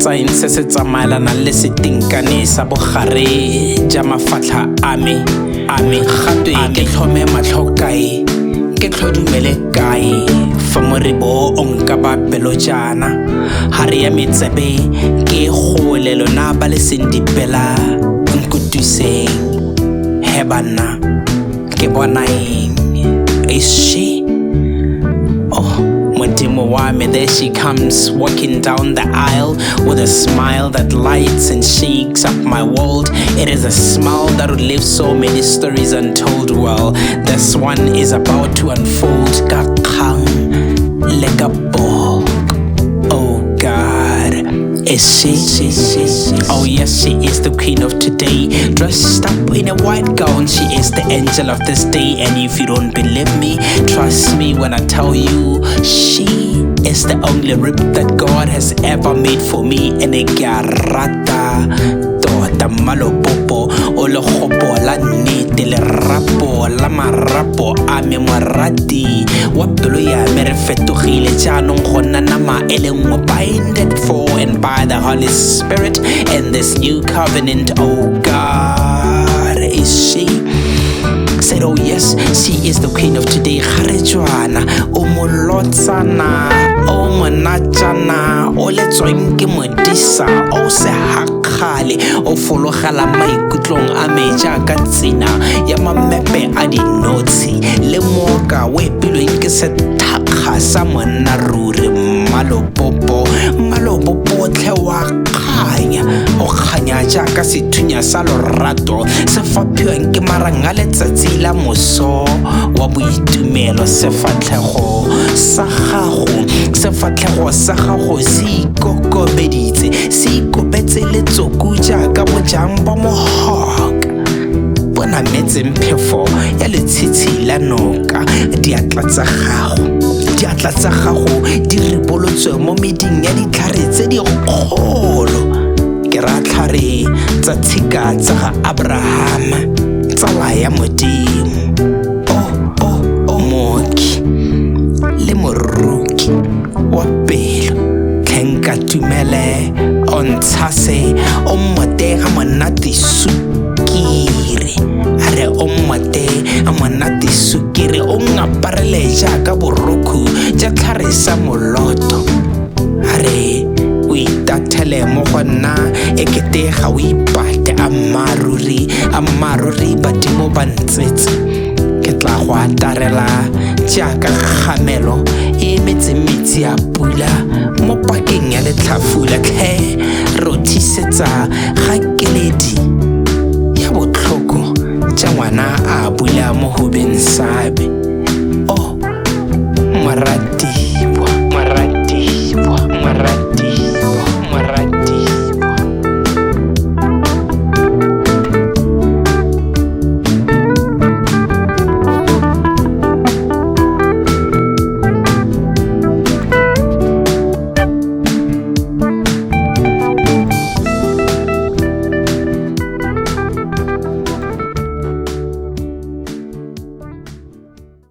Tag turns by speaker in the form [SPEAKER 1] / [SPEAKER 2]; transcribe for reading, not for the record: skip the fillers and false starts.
[SPEAKER 1] tsain se se tsamaelana le setinkane sa bogare ja mafatlha a me gatwe ke tlhome matlho kae ke tlhodumele kae fa moribo o nka ba pelo jana hare ya metsebe ke gole lona ba le sendipela nkutuse he bana ke bona is she Modimo wa me, there she comes walking down the aisle with a smile that lights and shakes up my world. It is a smile that would leave so many stories untold. Well, this one is about to unfold. Kakang legabo. Oh God, is she? Oh yes, she is the queen of today. Dressed up in a white gown, she is the angel of this day. And if you don't believe me, trust me when I tell you, she is the only rib that God has ever made for me. And a garata tota malopopo o le gopo la nnete le rapo la marapo a me morati wa pelo ya me re fetogile jaanong go nna nama e le nngwe binded for and by the Holy Spirit in this new covenant. Oh God, is she? Said, oh yes, she is the queen of today. Kharejwana, o molotsana, o monachana, o letsweng ke modisa, o se hakgale, o fologela maikutlong a me jaaka tsina ya mamepe a dinotshi le moka o epilweng ke sethakga sa monna ruri malopopo tle wa kganya o kganya jaaka sethunya sa lorato se fapiwang ke marang a letsatsi la moso wa boitumelo sefatlhego sa gago se ikokobeditse se ikopetse letsoko jaaka bojang ba mohoka bona metse mphefo ya letshitshi la noka diatla tsa gago di ribolotswe mo meding ya ditlhare tse di kgolo ke ra tlhare tsa tshika tsa ga Abraham tsala ya Modimo o moki le moruki wa pelo tlhenka tumele o ntshase o mmotega monate sukiri are o mmote a monate sukiri o ngaparele jaaka boroko ja tlhare sa moloto are o itathele mo go nna ekete ga o ipate amaruri badimo ba ntsetse ke tla go atarela jaaka kgamelo e metsi a pula mo pakeng ya letlhafula tlhe rothisetsa ga keledi ya botlhoko ja ngwana a bula mo hobeng sabe